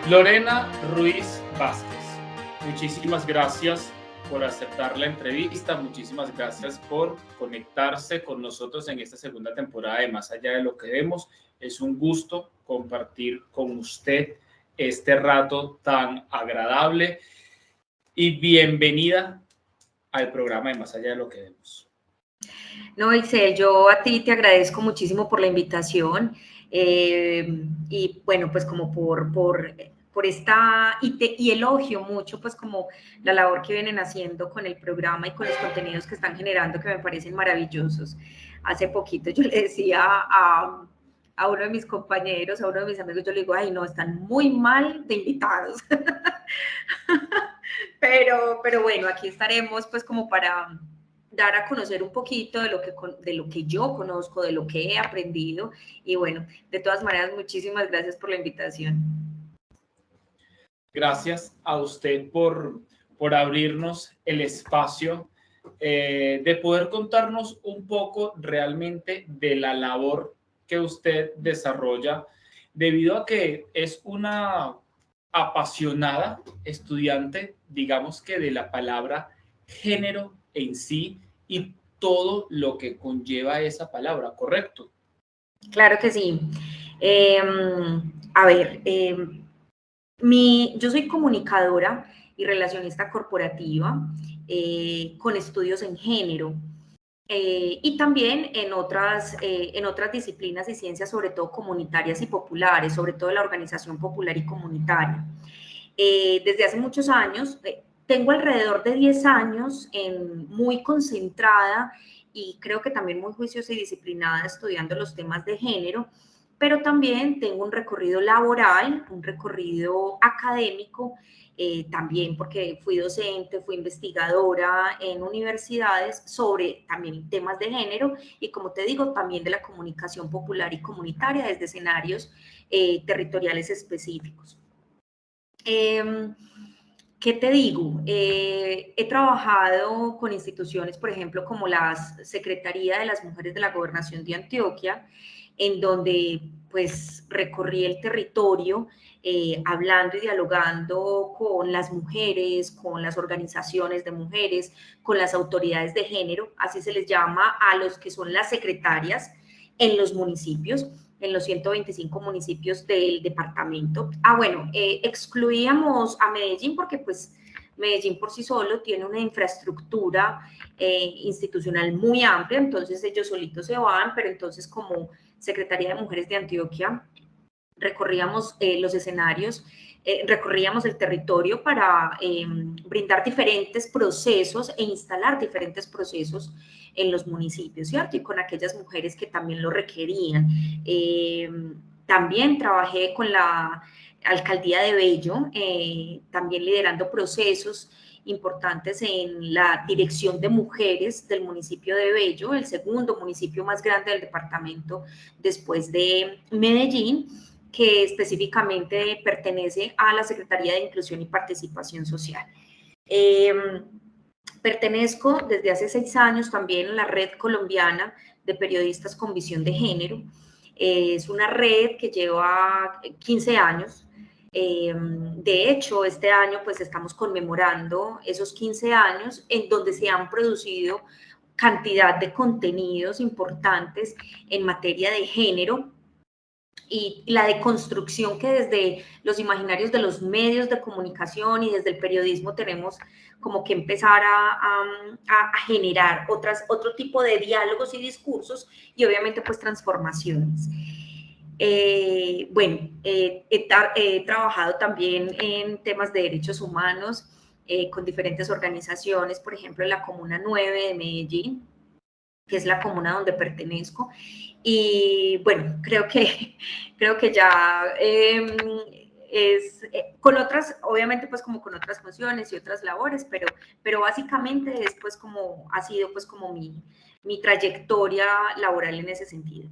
Lorena Ruiz Vázquez, muchísimas gracias por aceptar la entrevista, muchísimas gracias por conectarse con nosotros en esta segunda temporada de Más Allá de lo que Vemos. Es un gusto compartir con usted este rato tan agradable y bienvenida al programa de Más Allá de lo que Vemos. No, Ixel, yo a ti te agradezco muchísimo por la invitación y bueno, pues como por esta, y elogio mucho pues como la labor que vienen haciendo con el programa y con los contenidos que están generando que me parecen maravillosos. Hace poquito yo le decía a uno de mis compañeros, a uno de mis amigos, yo le digo, ay no, están muy mal de invitados. pero bueno, aquí estaremos pues como para dar a conocer un poquito de lo que yo conozco, de lo que he aprendido y bueno, de todas maneras, muchísimas gracias por la invitación. Gracias a usted por abrirnos el espacio de poder contarnos un poco realmente de la labor que usted desarrolla, debido a que es una apasionada estudiante, digamos que de la palabra género en sí y todo lo que conlleva esa palabra, ¿correcto? Claro que sí. Eh, a ver, yo soy comunicadora y relacionista corporativa con estudios en género. Y también en otras disciplinas y ciencias, sobre todo comunitarias y populares, sobre todo la organización popular y comunitaria. Desde hace muchos años, tengo alrededor de 10 años muy concentrada y creo que también muy juiciosa y disciplinada estudiando los temas de género, pero también tengo un recorrido laboral, un recorrido académico, también porque fui docente, fui investigadora en universidades sobre también temas de género y como te digo, también de la comunicación popular y comunitaria desde escenarios territoriales específicos. ¿Qué te digo? He trabajado con instituciones, por ejemplo, como la Secretaría de las Mujeres de la Gobernación de Antioquia, en donde pues recorrí el territorio hablando y dialogando con las mujeres, con las organizaciones de mujeres, con las autoridades de género, así se les llama a los que son las secretarias en los municipios, en los 125 municipios del departamento. Bueno, excluíamos a Medellín porque pues Medellín por sí solo tiene una infraestructura institucional muy amplia, entonces ellos solitos se van, pero entonces como Secretaría de Mujeres de Antioquia recorríamos los escenarios, recorríamos el territorio para brindar diferentes procesos e instalar diferentes procesos en los municipios, ¿cierto? Y con aquellas mujeres que también lo requerían. También trabajé con la alcaldía de Bello, también liderando procesos importantes en la dirección de mujeres del municipio de Bello, el segundo municipio más grande del departamento después de Medellín, que específicamente pertenece a la Secretaría de Inclusión y Participación Social. Pertenezco desde hace 6 años también a la Red Colombiana de Periodistas con Visión de Género. Es una red que lleva 15 años. De hecho, este año pues estamos conmemorando esos 15 años en donde se han producido cantidad de contenidos importantes en materia de género y la deconstrucción que desde los imaginarios de los medios de comunicación y desde el periodismo tenemos como que empezar a generar otro tipo de diálogos y discursos y obviamente pues transformaciones. He trabajado también en temas de derechos humanos con diferentes organizaciones, por ejemplo, en la Comuna 9 de Medellín, que es la comuna donde pertenezco. Y bueno, creo que ya con otras, obviamente pues como con otras funciones y otras labores, pero básicamente es pues como, ha sido pues como mi trayectoria laboral en ese sentido.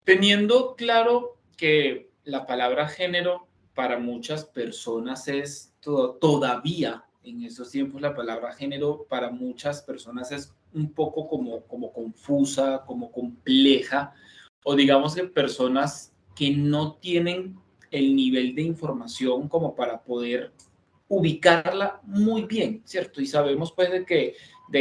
Teniendo claro que la palabra género para muchas personas es todavía en estos tiempos la palabra género para muchas personas es un poco como confusa, como compleja, o digamos que personas que no tienen el nivel de información como para poder ubicarla muy bien, ¿cierto? Y sabemos pues de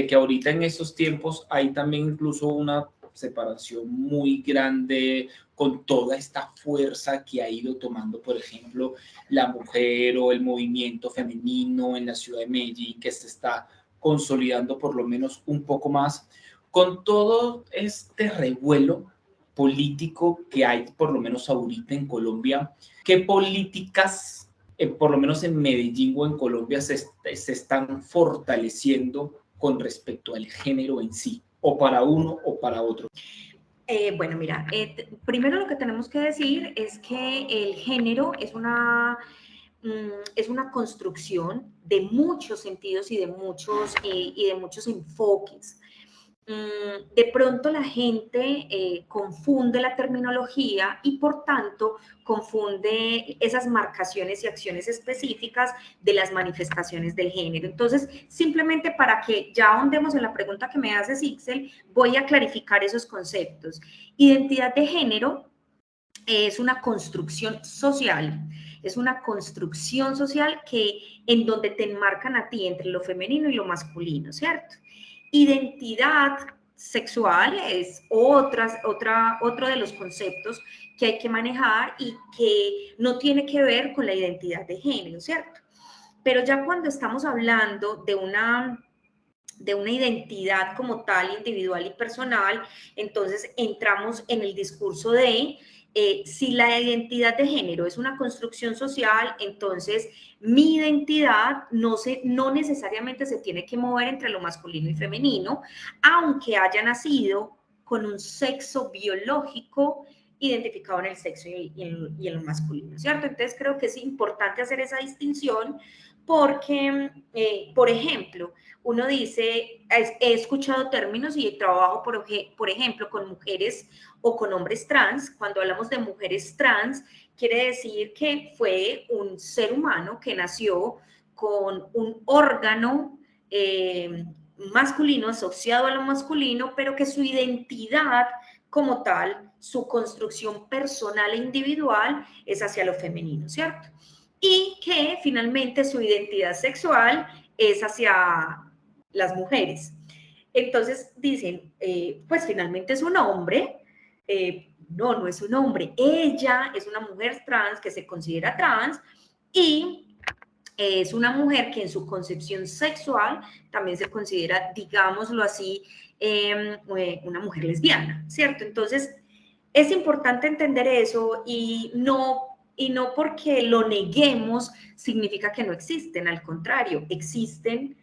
que ahorita en estos tiempos hay también incluso una separación muy grande con toda esta fuerza que ha ido tomando, por ejemplo, la mujer o el movimiento femenino en la ciudad de Medellín, que se está consolidando por lo menos un poco más, con todo este revuelo político que hay, por lo menos ahorita en Colombia. ¿Qué políticas, por lo menos en Medellín o en Colombia, se están fortaleciendo con respecto al género en sí, o para uno o para otro? Bueno, mira, primero lo que tenemos que decir es que el género es una construcción de muchos sentidos y de muchos enfoques. De pronto la gente confunde la terminología y por tanto confunde esas marcaciones y acciones específicas de las manifestaciones del género. Entonces, simplemente para que ya ahondemos en la pregunta que me hace Ixel, voy a clarificar esos conceptos. Identidad de género es una construcción social, en donde te enmarcan a ti entre lo femenino y lo masculino, ¿cierto? Identidad sexual es otro de los conceptos que hay que manejar y que no tiene que ver con la identidad de género, ¿cierto? Pero ya cuando estamos hablando de una identidad como tal, individual y personal, entonces entramos en el discurso de si la identidad de género es una construcción social, entonces mi identidad no necesariamente se tiene que mover entre lo masculino y femenino, aunque haya nacido con un sexo biológico identificado en el sexo y en lo masculino, ¿cierto? Entonces creo que es importante hacer esa distinción porque, por ejemplo, uno dice, he escuchado términos y trabajo, por ejemplo, con mujeres o con hombres trans. Cuando hablamos de mujeres trans, quiere decir que fue un ser humano que nació con un órgano masculino asociado a lo masculino, pero que su identidad como tal, su construcción personal e individual es hacia lo femenino, ¿cierto? Y que finalmente su identidad sexual es hacia las mujeres. Entonces dicen, pues finalmente es un hombre. No, no es un hombre. Ella es una mujer trans que se considera trans y es una mujer que en su concepción sexual también se considera, digámoslo así, una mujer lesbiana, ¿cierto? Entonces, es importante entender eso y no porque lo neguemos significa que no existen, al contrario, existen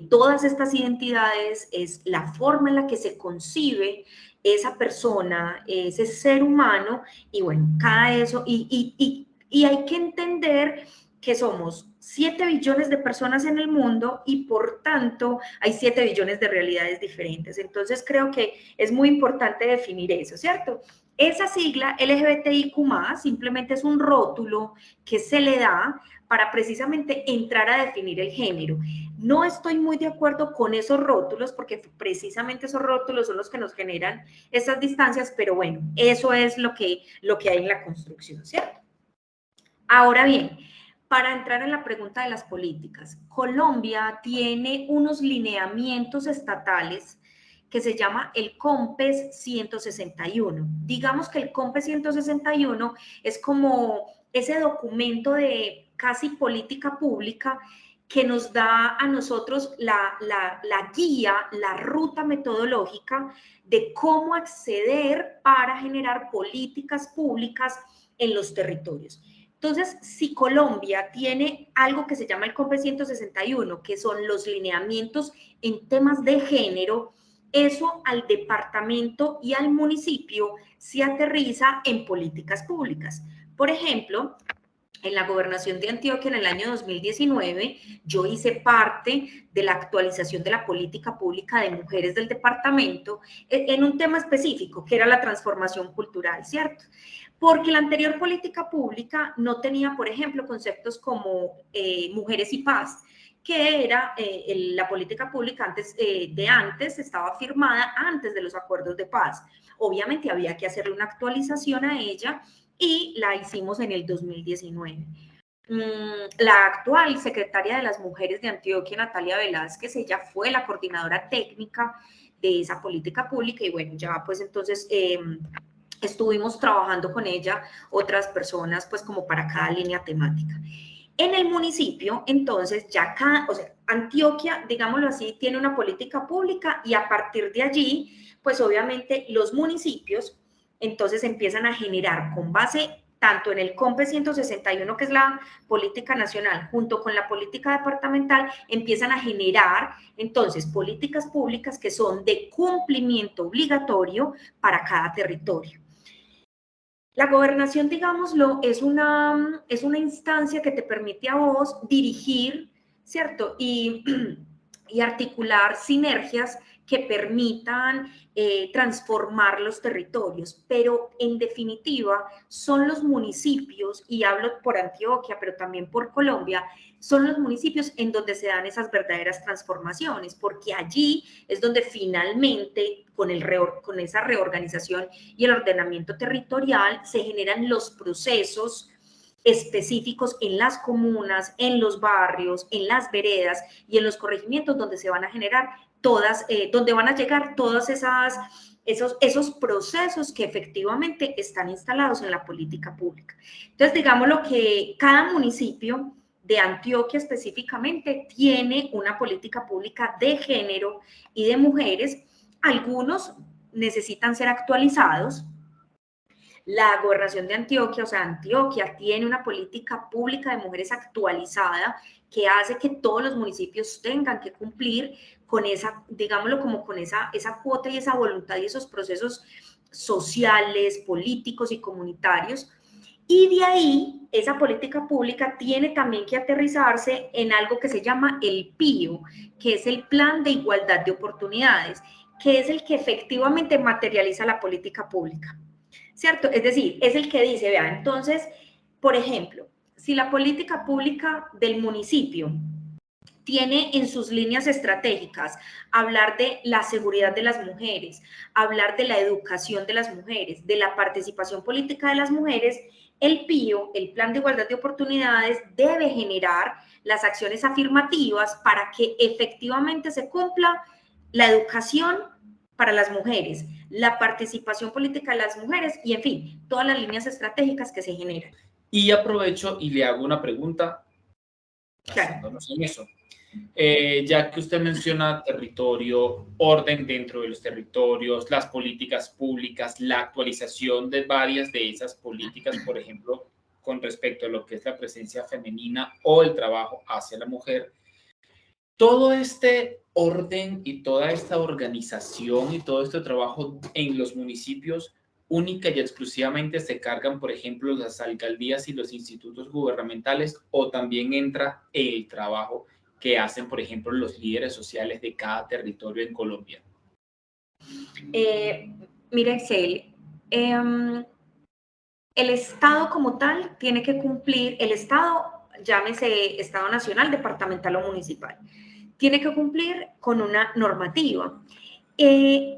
todas estas identidades, es la forma en la que se concibe esa persona, ese ser humano, y bueno, cada eso, y hay que entender que somos 7 billones de personas en el mundo y por tanto hay 7 billones de realidades diferentes. Entonces creo que es muy importante definir eso, ¿cierto? Esa sigla LGBTIQ+, simplemente es un rótulo que se le da para precisamente entrar a definir el género. No estoy muy de acuerdo con esos rótulos porque precisamente esos rótulos son los que nos generan esas distancias, pero bueno, eso es lo que hay en la construcción, ¿cierto? Ahora bien, para entrar en la pregunta de las políticas, Colombia tiene unos lineamientos estatales que se llama el COMPES 161. Digamos que el COMPES 161 es como ese documento de casi política pública que nos da a nosotros la guía, la ruta metodológica de cómo acceder para generar políticas públicas en los territorios. Entonces, si Colombia tiene algo que se llama el COMPES 161, que son los lineamientos en temas de género, eso al departamento y al municipio se aterriza en políticas públicas. Por ejemplo, en la gobernación de Antioquia en el año 2019, yo hice parte de la actualización de la política pública de mujeres del departamento en un tema específico, que era la transformación cultural, ¿cierto? Porque la anterior política pública no tenía, por ejemplo, conceptos como mujeres y paz, que era la política pública antes estaba firmada antes de los acuerdos de paz. Obviamente había que hacerle una actualización a ella y la hicimos en el 2019. La actual secretaria de las Mujeres de Antioquia, Natalia Velázquez, ella fue la coordinadora técnica de esa política pública y bueno, ya pues entonces estuvimos trabajando con ella otras personas pues como para cada línea temática. En el municipio, entonces, ya o sea, Antioquia, digámoslo así, tiene una política pública y a partir de allí, pues obviamente los municipios entonces empiezan a generar con base tanto en el COMPE 161, que es la política nacional, junto con la política departamental, empiezan a generar entonces políticas públicas que son de cumplimiento obligatorio para cada territorio. La gobernación, digámoslo, es una instancia que te permite a vos dirigir, ¿cierto? Y articular sinergias que permitan transformar los territorios, pero en definitiva son los municipios, y hablo por Antioquia, pero también por Colombia, son los municipios en donde se dan esas verdaderas transformaciones, porque allí es donde finalmente, con esa reorganización y el ordenamiento territorial, se generan los procesos específicos en las comunas, en los barrios, en las veredas y en los corregimientos donde se van a generar donde van a llegar todos esos procesos que efectivamente están instalados en la política pública. Entonces, digámoslo que cada municipio de Antioquia específicamente tiene una política pública de género y de mujeres. Algunos necesitan ser actualizados. La gobernación de Antioquia, o sea, Antioquia tiene una política pública de mujeres actualizada que hace que todos los municipios tengan que cumplir con esa, digámoslo como con esa cuota y esa voluntad y esos procesos sociales, políticos y comunitarios. Y de ahí, esa política pública tiene también que aterrizarse en algo que se llama el PIO, que es el Plan de Igualdad de Oportunidades, que es el que efectivamente materializa la política pública, ¿cierto? Es decir, es el que dice, vea, entonces, por ejemplo, si la política pública del municipio tiene en sus líneas estratégicas hablar de la seguridad de las mujeres, hablar de la educación de las mujeres, de la participación política de las mujeres, el PIO, el Plan de Igualdad de Oportunidades, debe generar las acciones afirmativas para que efectivamente se cumpla la educación para las mujeres, la participación política de las mujeres y, en fin, todas las líneas estratégicas que se generan. Y aprovecho y le hago una pregunta basándonos en eso. Ya que usted menciona territorio, orden dentro de los territorios, las políticas públicas, la actualización de varias de esas políticas, por ejemplo, con respecto a lo que es la presencia femenina o el trabajo hacia la mujer, todo este orden y toda esta organización y todo este trabajo en los municipios única y exclusivamente se cargan, por ejemplo, las alcaldías y los institutos gubernamentales, o también entra el trabajo que hacen, por ejemplo, los líderes sociales de cada territorio en Colombia. Mira, Excel, el Estado como tal tiene que cumplir, el Estado, llámese Estado nacional, departamental o municipal, tiene que cumplir con una normativa.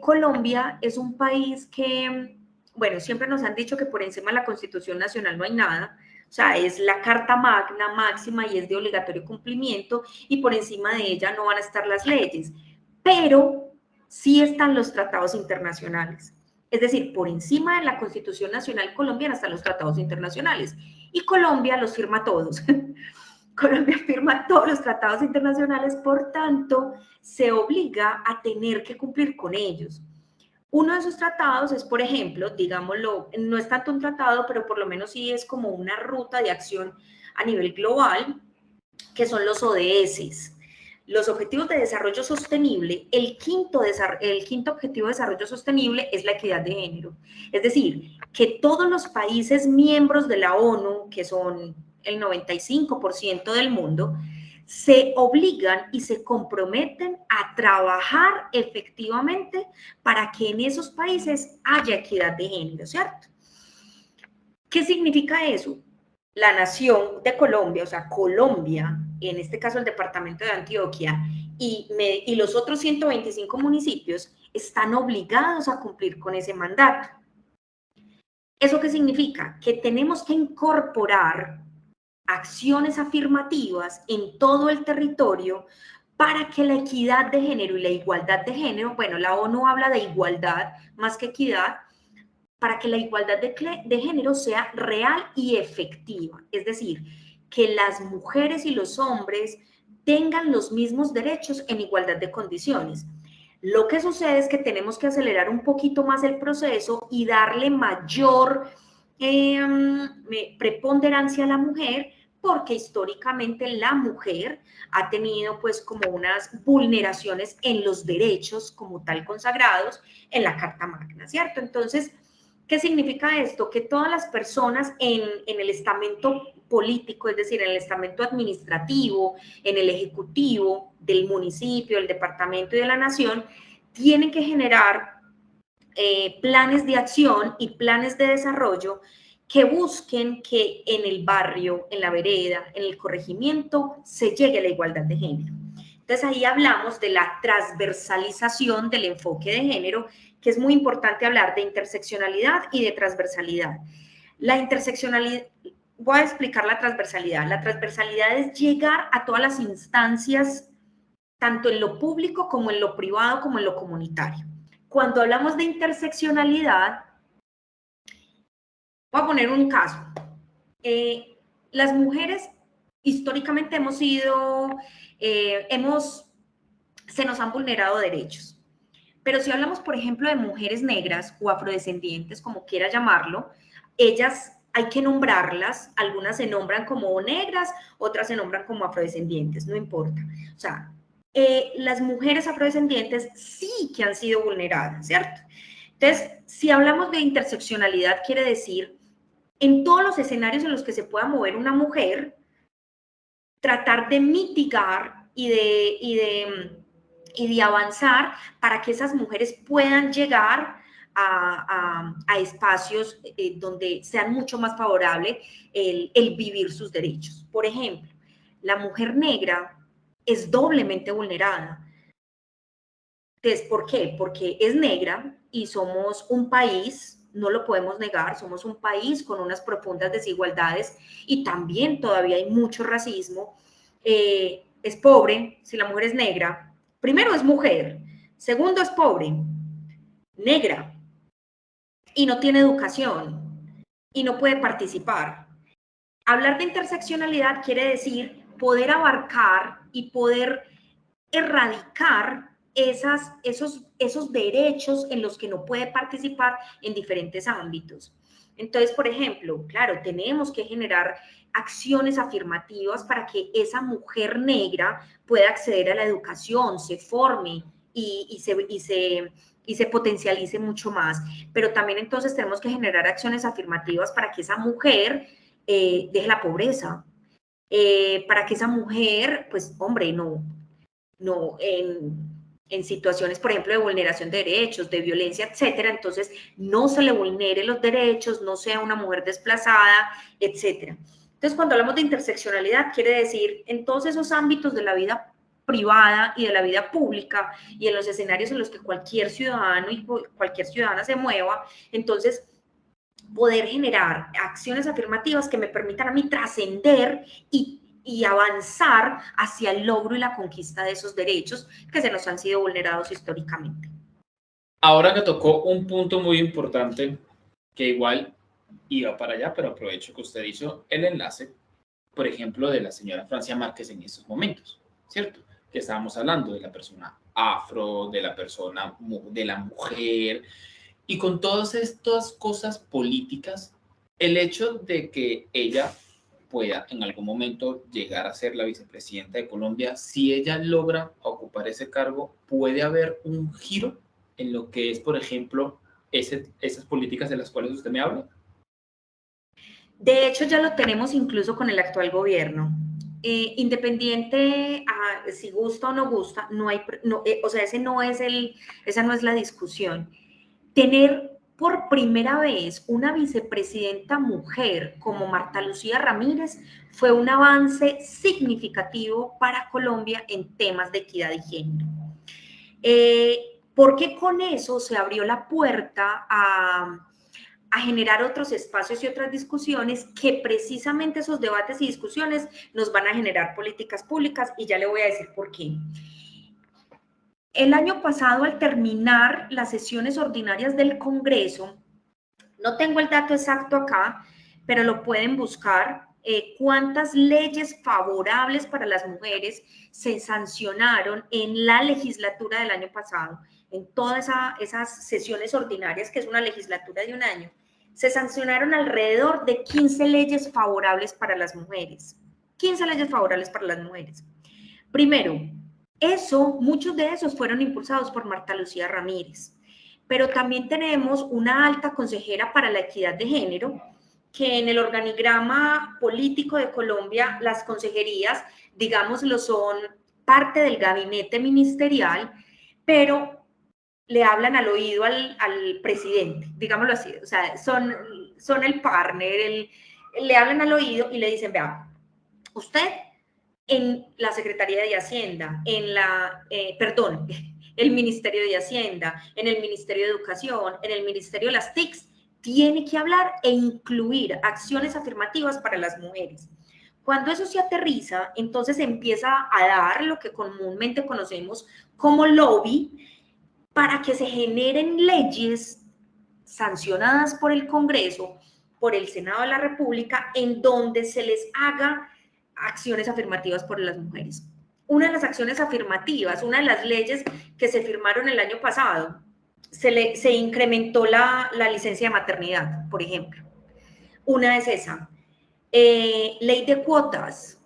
Colombia es un país que, bueno, siempre nos han dicho que por encima de la Constitución Nacional no hay nada, o sea, es la Carta Magna máxima y es de obligatorio cumplimiento, y por encima de ella no van a estar las leyes, pero sí están los tratados internacionales. Es decir, por encima de la Constitución Nacional colombiana están los tratados internacionales, y Colombia los firma todos. Colombia firma todos los tratados internacionales, por tanto, se obliga a tener que cumplir con ellos. Uno de esos tratados es, por ejemplo, digámoslo, no es tanto un tratado, pero por lo menos sí es como una ruta de acción a nivel global, que son los ODS, los Objetivos de Desarrollo Sostenible. El quinto objetivo de desarrollo sostenible es la equidad de género. Es decir, que todos los países miembros de la ONU, que son el 95% del mundo, se obligan y se comprometen a trabajar efectivamente para que en esos países haya equidad de género, ¿cierto? ¿Qué significa eso? La nación de Colombia, o sea, Colombia, en este caso el departamento de Antioquia, y los otros 125 municipios están obligados a cumplir con ese mandato. ¿Eso qué significa? Que tenemos que incorporar acciones afirmativas en todo el territorio para que la equidad de género y la igualdad de género, bueno, la ONU habla de igualdad más que equidad, para que la igualdad de género sea real y efectiva. Es decir, que las mujeres y los hombres tengan los mismos derechos en igualdad de condiciones. Lo que sucede es que tenemos que acelerar un poquito más el proceso y darle mayor preponderancia a la mujer, porque históricamente la mujer ha tenido pues como unas vulneraciones en los derechos como tal consagrados en la Carta Magna, ¿cierto? Entonces, ¿qué significa esto? Que todas las personas en el estamento político, es decir, en el estamento administrativo, en el ejecutivo del municipio, del departamento y de la nación, tienen que generar planes de acción y planes de desarrollo que busquen que en el barrio, en la vereda, en el corregimiento, se llegue a la igualdad de género. Entonces ahí hablamos de la transversalización del enfoque de género, que es muy importante hablar de interseccionalidad y de transversalidad. La interseccionalidad, voy a explicar la transversalidad. La transversalidad es llegar a todas las instancias, tanto en lo público como en lo privado, como en lo comunitario. Cuando hablamos de interseccionalidad, voy a poner un caso. Las mujeres históricamente se nos han vulnerado derechos. Pero si hablamos, por ejemplo, de mujeres negras o afrodescendientes, como quiera llamarlo, ellas hay que nombrarlas, algunas se nombran como negras, otras se nombran como afrodescendientes, no importa. O sea, las mujeres afrodescendientes sí que han sido vulneradas, ¿cierto? Entonces, si hablamos de interseccionalidad, quiere decir, en todos los escenarios en los que se pueda mover una mujer, tratar de mitigar y de avanzar para que esas mujeres puedan llegar a espacios donde sean mucho más favorable el vivir sus derechos. Por ejemplo, la mujer negra es doblemente vulnerada. Entonces, ¿por qué? Porque es negra y somos un país, no lo podemos negar, somos un país con unas profundas desigualdades y también todavía hay mucho racismo. Es pobre, si la mujer es negra, primero es mujer, segundo es pobre, negra, y no tiene educación y no puede participar. Hablar de interseccionalidad quiere decir poder abarcar y poder erradicar esos derechos en los que no puede participar en diferentes ámbitos. Entonces, por ejemplo, claro, tenemos que generar acciones afirmativas para que esa mujer negra pueda acceder a la educación, se forme y se potencialice mucho más. Pero también entonces tenemos que generar acciones afirmativas para que esa mujer deje la pobreza, para que esa mujer, pues, hombre, no en situaciones, por ejemplo, de vulneración de derechos, de violencia, etcétera, entonces no se le vulnere los derechos, no sea una mujer desplazada, etcétera. Entonces, cuando hablamos de interseccionalidad, quiere decir en todos esos ámbitos de la vida privada y de la vida pública y en los escenarios en los que cualquier ciudadano y cualquier ciudadana se mueva, entonces poder generar acciones afirmativas que me permitan a mí trascender y avanzar hacia el logro y la conquista de esos derechos que se nos han sido vulnerados históricamente. Ahora que tocó un punto muy importante, que igual iba para allá, pero aprovecho que usted hizo el enlace, por ejemplo, de la señora Francia Márquez en estos momentos, ¿cierto? Que estábamos hablando de la persona afro, de la persona, de la mujer, y con todas estas cosas políticas, el hecho de que ella pueda en algún momento llegar a ser la vicepresidenta de Colombia, si ella logra ocupar ese cargo, puede haber un giro en lo que es, por ejemplo, esas políticas de las cuales usted me habla. De hecho, ya lo tenemos incluso con el actual gobierno. Independiente a si gusta o no gusta, no hay, no, o sea, esa no es la discusión. Tener por primera vez una vicepresidenta mujer como Marta Lucía Ramírez fue un avance significativo para Colombia en temas de equidad de género. Porque con eso se abrió la puerta a generar otros espacios y otras discusiones que precisamente esos debates y discusiones nos van a generar políticas públicas, y ya le voy a decir por qué. El año pasado, al terminar las sesiones ordinarias del Congreso, no tengo el dato exacto acá, pero lo pueden buscar, cuántas leyes favorables para las mujeres se sancionaron en la legislatura del año pasado, en todas esas sesiones ordinarias, que es una legislatura de un año. Se sancionaron alrededor de 15 leyes favorables para las mujeres. 15 leyes favorables para las mujeres. Primero, muchos de esos fueron impulsados por Marta Lucía Ramírez, pero también tenemos una alta consejera para la equidad de género, que en el organigrama político de Colombia, las consejerías, digámoslo, son parte del gabinete ministerial, pero le hablan al oído al presidente, digámoslo así, o sea, son el partner, le hablan al oído y le dicen, vea, usted en la Secretaría de Hacienda, el Ministerio de Hacienda, en el Ministerio de Educación, en el Ministerio de las TICs, tiene que hablar e incluir acciones afirmativas para las mujeres. Cuando eso se aterriza, entonces empieza a dar lo que comúnmente conocemos como lobby, para que se generen leyes sancionadas por el Congreso, por el Senado de la República, en donde se les haga acciones afirmativas por las mujeres. Una de las acciones afirmativas, una de las leyes que se firmaron el año pasado, se incrementó la licencia de maternidad, por ejemplo. Una es esa. Ley de cuotas.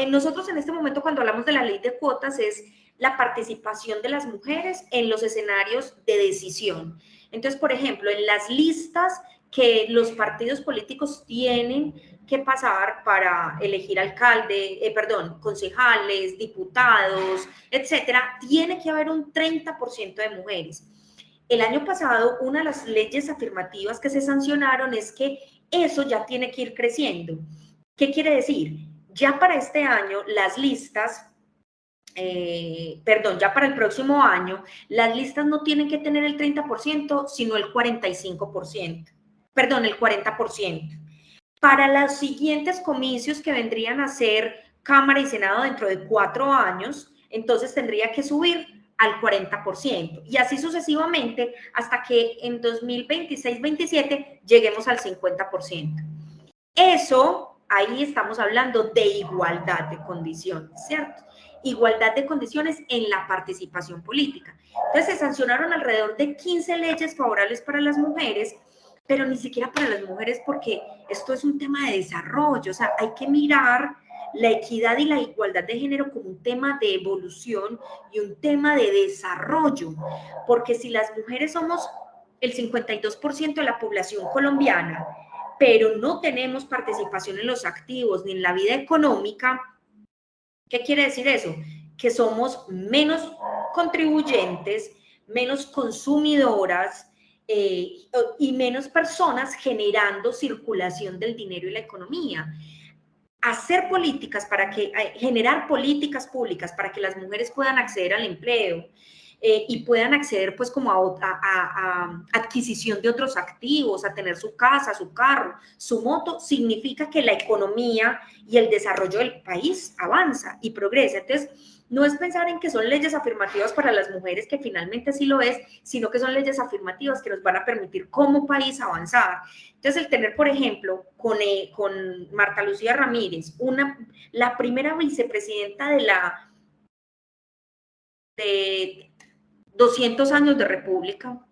Nosotros en este momento, cuando hablamos de la ley de cuotas, es la participación de las mujeres en los escenarios de decisión. Entonces, por ejemplo, en las listas que los partidos políticos tienen que pasar para elegir concejales, diputados, etcétera, tiene que haber un 30% de mujeres. El año pasado, una de las leyes afirmativas que se sancionaron es que eso ya tiene que ir creciendo. ¿Qué quiere decir? Ya para este año, las listas, ya para el próximo año, las listas no tienen que tener el 30%, sino el 45%. El 40%. Para los siguientes comicios que vendrían a ser Cámara y Senado dentro de 4 años, entonces tendría que subir al 40%. Y así sucesivamente hasta que en 2026-27 lleguemos al 50%. Eso, ahí estamos hablando de igualdad de condiciones, ¿cierto? Igualdad de condiciones en la participación política. Entonces se sancionaron alrededor de 15 leyes favorables para las mujeres, pero ni siquiera para las mujeres, porque esto es un tema de desarrollo, o sea, hay que mirar la equidad y la igualdad de género como un tema de evolución y un tema de desarrollo, porque si las mujeres somos el 52% de la población colombiana, pero no tenemos participación en los activos ni en la vida económica, ¿qué quiere decir eso? Que somos menos contribuyentes, menos consumidoras y menos personas generando circulación del dinero y la economía. Generar políticas públicas para que las mujeres puedan acceder al empleo, y puedan acceder pues como a adquisición de otros activos, a tener su casa, su carro, su moto, significa que la economía y el desarrollo del país avanza y progresa. Entonces, no es pensar en que son leyes afirmativas para las mujeres, que finalmente sí lo es, sino que son leyes afirmativas que nos van a permitir como país avanzar. Entonces, el tener, por ejemplo, con Marta Lucía Ramírez, la primera vicepresidenta de 200 años de república,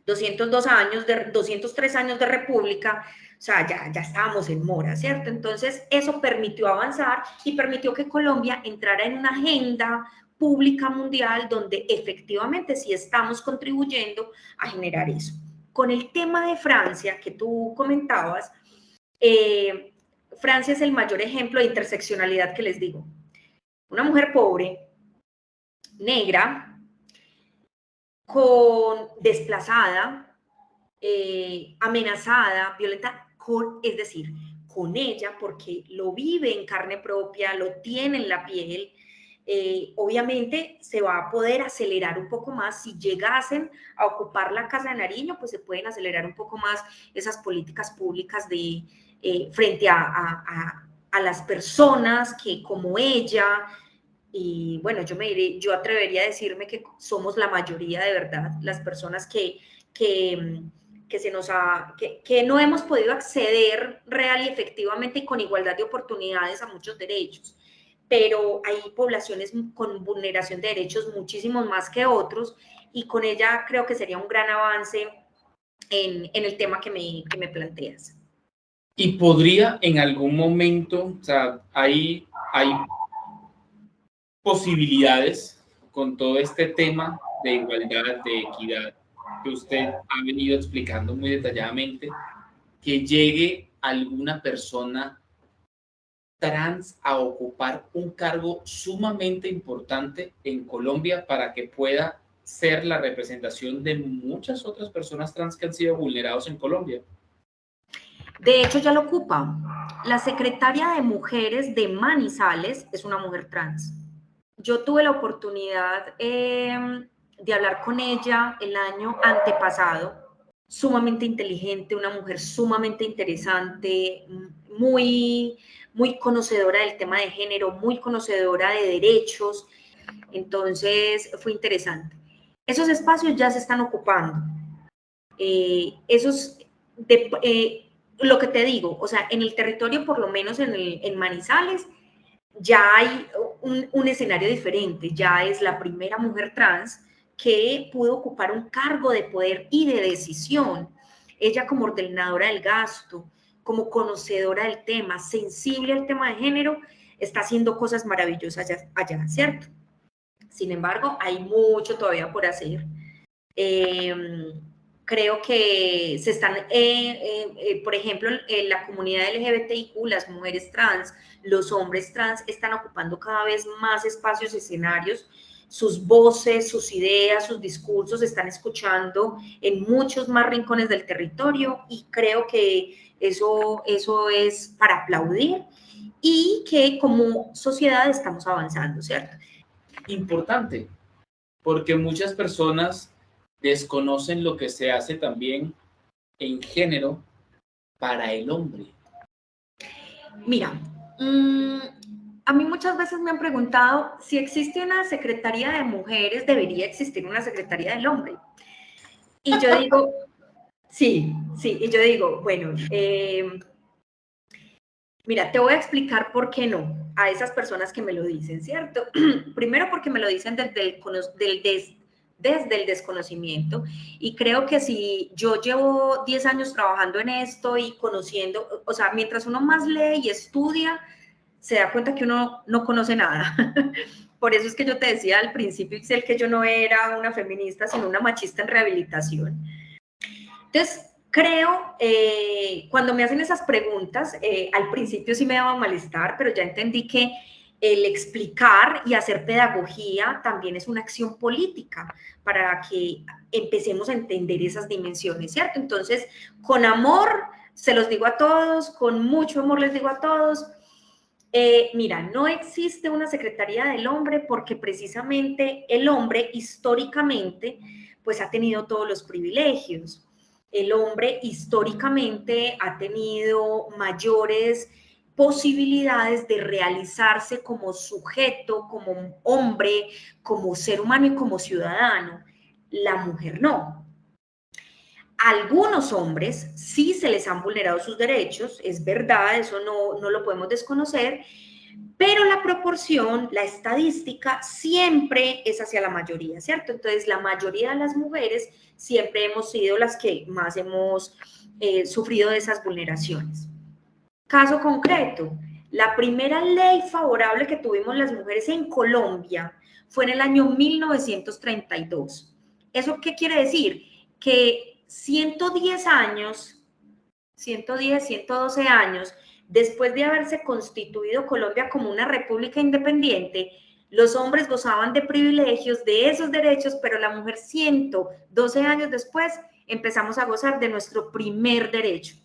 203 años de república, o sea, ya estábamos en mora, ¿cierto? Entonces, eso permitió avanzar y permitió que Colombia entrara en una agenda pública mundial donde efectivamente sí estamos contribuyendo a generar eso. Con el tema de Francia, que tú comentabas, Francia es el mayor ejemplo de interseccionalidad que les digo. Una mujer pobre, negra, con desplazada, amenazada, violenta, es decir, con ella, porque lo vive en carne propia, lo tiene en la piel. Obviamente se va a poder acelerar un poco más si llegasen a ocupar la Casa de Nariño, pues se pueden acelerar un poco más esas políticas públicas de frente a las personas que como ella, y bueno, yo atrevería a decirme que somos la mayoría de verdad, las personas que, que no hemos podido acceder real y efectivamente y con igualdad de oportunidades a muchos derechos. Pero hay poblaciones con vulneración de derechos muchísimos más que otros, y con ella creo que sería un gran avance en el tema que me planteas. Y podría en algún momento, o sea, hay posibilidades con todo este tema de igualdad, de equidad, que usted ha venido explicando muy detalladamente, que llegue alguna persona trans a ocupar un cargo sumamente importante en Colombia para que pueda ser la representación de muchas otras personas trans que han sido vulnerados en Colombia. De hecho, ya lo ocupa. La secretaria de Mujeres de Manizales es una mujer trans. Yo tuve la oportunidad de hablar con ella el año antepasado. Sumamente inteligente, una mujer sumamente interesante, muy conocedora del tema de género, muy conocedora de derechos. Entonces, fue interesante. Esos espacios ya se están ocupando. Lo que te digo, o sea, en el territorio, por lo menos en Manizales, ya hay un escenario diferente, ya es la primera mujer trans que pudo ocupar un cargo de poder y de decisión. Ella como ordenadora del gasto, como conocedora del tema, sensible al tema de género, está haciendo cosas maravillosas allá, ¿cierto? Sin embargo, hay mucho todavía por hacer. Creo que se están, por ejemplo, en la comunidad LGBTIQ, las mujeres trans, los hombres trans están ocupando cada vez más espacios, escenarios, sus voces, sus ideas, sus discursos se están escuchando en muchos más rincones del territorio, y creo que eso es para aplaudir y que como sociedad estamos avanzando, ¿cierto? Importante, porque muchas personas desconocen lo que se hace también en género para el hombre. Mira, a mí muchas veces me han preguntado si existe una secretaría de mujeres, debería existir una secretaría del hombre. Y yo digo, sí, y yo digo, bueno, mira, te voy a explicar por qué no a esas personas que me lo dicen, ¿cierto? Primero porque me lo dicen desde el desconocimiento, y creo que si yo llevo 10 años trabajando en esto y conociendo, o sea, mientras uno más lee y estudia, se da cuenta que uno no conoce nada. Por eso es que yo te decía al principio, Ixel, que yo no era una feminista, sino una machista en rehabilitación. Entonces, creo, cuando me hacen esas preguntas, al principio sí me daba malestar, pero ya entendí que el explicar y hacer pedagogía también es una acción política para que empecemos a entender esas dimensiones, ¿cierto? Entonces, con amor se los digo a todos, con mucho amor les digo a todos, mira, no existe una Secretaría del Hombre porque precisamente el hombre históricamente pues ha tenido todos los privilegios. El hombre históricamente ha tenido mayores posibilidades de realizarse como sujeto, como hombre, como ser humano y como ciudadano. La mujer no. Algunos hombres sí se les han vulnerado sus derechos, es verdad, eso no lo podemos desconocer, pero la proporción, la estadística siempre es hacia la mayoría, ¿cierto? Entonces, la mayoría de las mujeres siempre hemos sido las que más hemos sufrido de esas vulneraciones. Caso concreto, la primera ley favorable que tuvimos las mujeres en Colombia fue en el año 1932. ¿Eso qué quiere decir? Que 110 años, 110, 112 años, después de haberse constituido Colombia como una república independiente, Los hombres gozaban de privilegios, de esos derechos, pero la mujer 112 años después empezamos a gozar de nuestro primer derecho.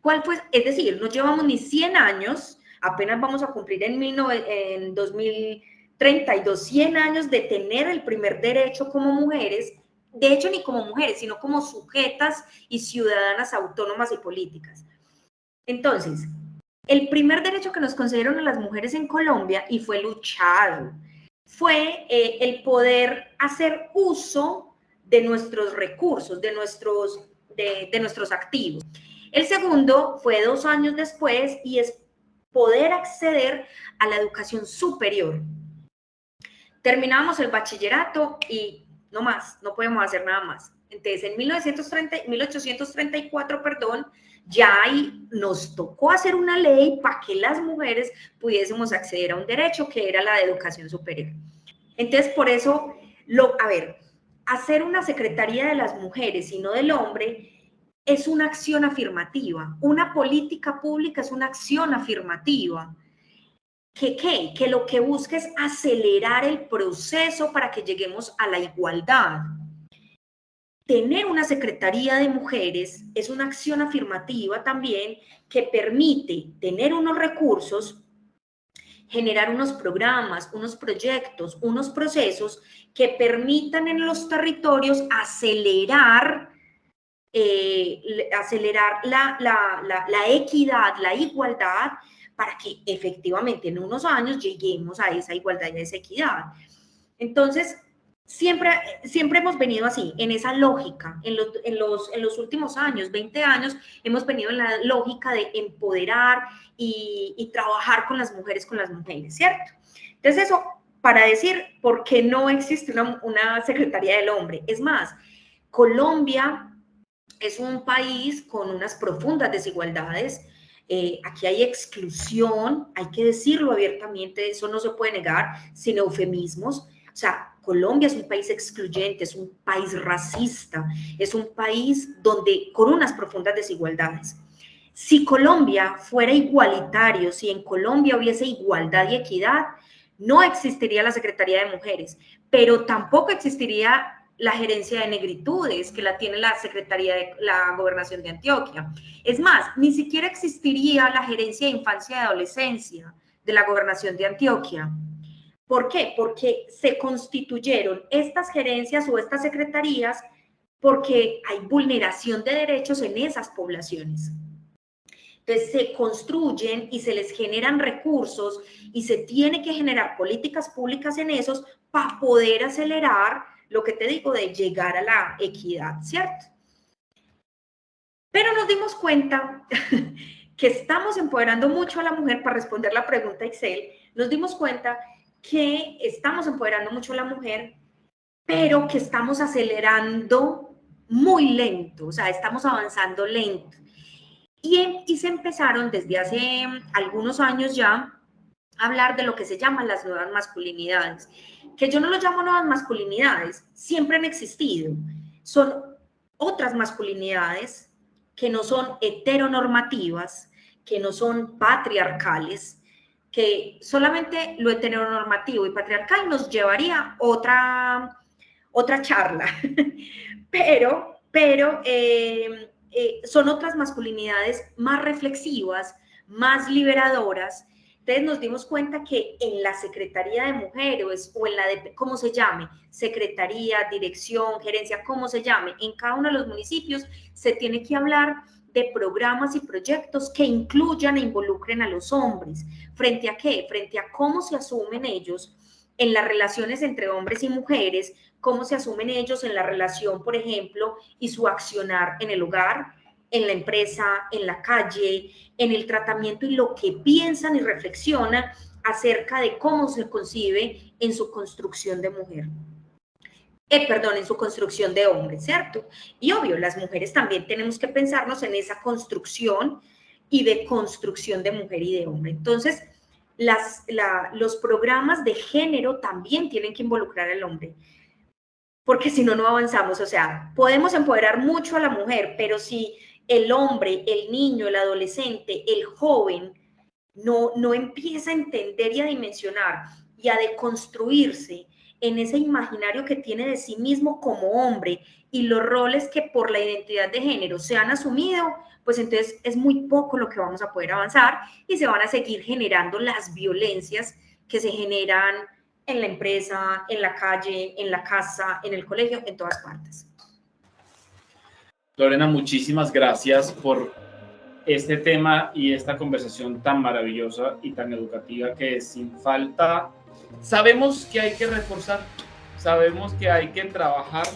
¿Cuál fue? Es decir, no llevamos ni 100 años, apenas vamos a cumplir en 2032 100 años de tener el primer derecho como mujeres, de hecho ni como mujeres, sino como sujetas y ciudadanas autónomas y políticas. Entonces, el primer derecho que nos concedieron a las mujeres en Colombia, y fue luchado, fue el poder hacer uso de nuestros recursos, de nuestros activos. El segundo fue 2 años después y es poder acceder a la educación superior. Terminamos el bachillerato y no más, no podemos hacer nada más. Entonces, en 1834, ya ahí nos tocó hacer una ley para que las mujeres pudiésemos acceder a un derecho que era la de educación superior. Entonces, por eso, hacer una secretaría de las mujeres y no del hombre es una acción afirmativa. Una política pública es una acción afirmativa. Que lo que busca es acelerar el proceso para que lleguemos a la igualdad. Tener una secretaría de mujeres es una acción afirmativa también que permite tener unos recursos, generar unos programas, unos proyectos, unos procesos que permitan en los territorios acelerar la equidad, la igualdad, para que efectivamente en unos años lleguemos a esa igualdad y a esa equidad. Entonces, siempre hemos venido así, en esa lógica. En los últimos años, 20 años, hemos venido en la lógica de empoderar y trabajar con las mujeres, ¿cierto? Entonces, eso para decir por qué no existe una Secretaría del Hombre. Es más, Colombia es un país con unas profundas desigualdades. Aquí hay exclusión, hay que decirlo abiertamente, eso no se puede negar sin eufemismos. O sea, Colombia es un país excluyente, es un país racista, es un país con unas profundas desigualdades. Si Colombia fuera igualitario, si en Colombia hubiese igualdad y equidad, no existiría la Secretaría de Mujeres, pero tampoco existiría la gerencia de negritudes, que la tiene la Secretaría de la Gobernación de Antioquia. Es más, ni siquiera existiría la gerencia de infancia y adolescencia de la Gobernación de Antioquia. ¿Por qué? Porque se constituyeron estas gerencias o estas secretarías porque hay vulneración de derechos en esas poblaciones. Entonces se construyen y se les generan recursos y se tiene que generar políticas públicas en esos para poder acelerar lo que te digo de llegar a la equidad, ¿cierto? Pero nos dimos cuenta que estamos empoderando mucho a la mujer, para responder la pregunta Excel, nos dimos cuenta que estamos empoderando mucho a la mujer, pero que estamos acelerando muy lento, o sea, estamos avanzando lento. Y se empezaron desde hace algunos años ya a hablar de lo que se llaman las nuevas masculinidades, que yo no lo llamo nuevas masculinidades, siempre han existido. Son otras masculinidades que no son heteronormativas, que no son patriarcales, que solamente lo heteronormativo y patriarcal nos llevaría otra charla, pero son otras masculinidades más reflexivas, más liberadoras. Entonces nos dimos cuenta que en la Secretaría de Mujeres o en la de, ¿cómo se llame? Secretaría, dirección, gerencia, ¿cómo se llame? En cada uno de los municipios se tiene que hablar de programas y proyectos que incluyan e involucren a los hombres. ¿Frente a qué? Frente a cómo se asumen ellos en las relaciones entre hombres y mujeres, cómo se asumen ellos en la relación, por ejemplo, y su accionar en el hogar, en la empresa, en la calle, en el tratamiento y lo que piensan y reflexionan acerca de cómo se concibe en su construcción de mujer. En su construcción de hombre, ¿cierto? Y obvio, las mujeres también tenemos que pensarnos en esa construcción y de construcción de mujer y de hombre. Entonces, los programas de género también tienen que involucrar al hombre, porque si no, no avanzamos. O sea, podemos empoderar mucho a la mujer, pero si el hombre, el niño, el adolescente, el joven no empieza a entender y a dimensionar y a deconstruirse en ese imaginario que tiene de sí mismo como hombre y los roles que por la identidad de género se han asumido, pues entonces es muy poco lo que vamos a poder avanzar y se van a seguir generando las violencias que se generan en la empresa, en la calle, en la casa, en el colegio, en todas partes. Lorena, muchísimas gracias por este tema y esta conversación tan maravillosa y tan educativa que sin falta sabemos que hay que reforzar, sabemos que hay que trabajar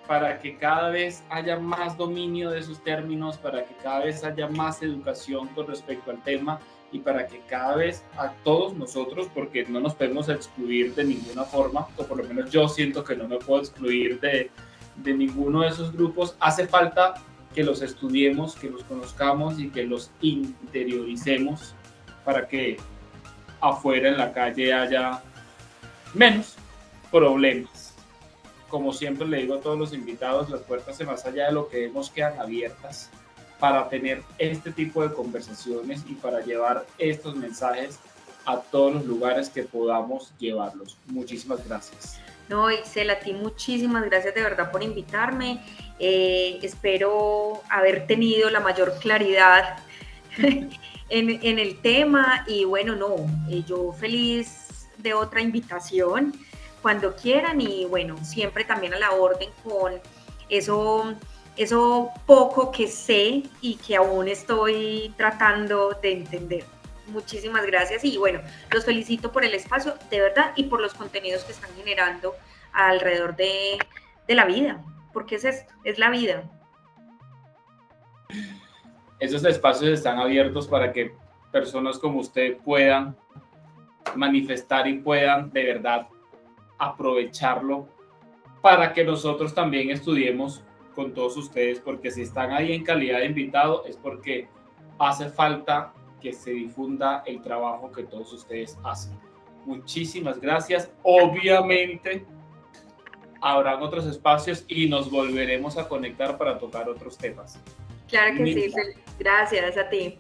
para que cada vez haya más dominio de esos términos, para que cada vez haya más educación con respecto al tema y para que cada vez a todos nosotros, porque no nos podemos excluir de ninguna forma, o por lo menos yo siento que no me puedo excluir de ninguno de esos grupos, hace falta que los estudiemos, que los conozcamos y que los interioricemos para que afuera en la calle haya menos problemas. Como siempre le digo a todos los invitados, las puertas de más allá de lo que vemos quedan abiertas para tener este tipo de conversaciones y para llevar estos mensajes a todos los lugares que podamos llevarlos. Muchísimas gracias. No, Ixel, a ti muchísimas gracias de verdad por invitarme. Espero haber tenido la mayor claridad en el tema y bueno, no, yo feliz de otra invitación cuando quieran y bueno, siempre también a la orden con eso poco que sé y que aún estoy tratando de entender. Muchísimas gracias y bueno, los felicito por el espacio, de verdad, y por los contenidos que están generando alrededor de la vida, porque es esto, es la vida. Esos espacios están abiertos para que personas como usted puedan manifestar y puedan de verdad aprovecharlo para que nosotros también estudiemos con todos ustedes, porque si están ahí en calidad de invitado es porque hace falta que se difunda el trabajo que todos ustedes hacen. Muchísimas gracias. Obviamente habrán otros espacios y nos volveremos a conectar para tocar otros temas. Claro que sí, gracias a ti.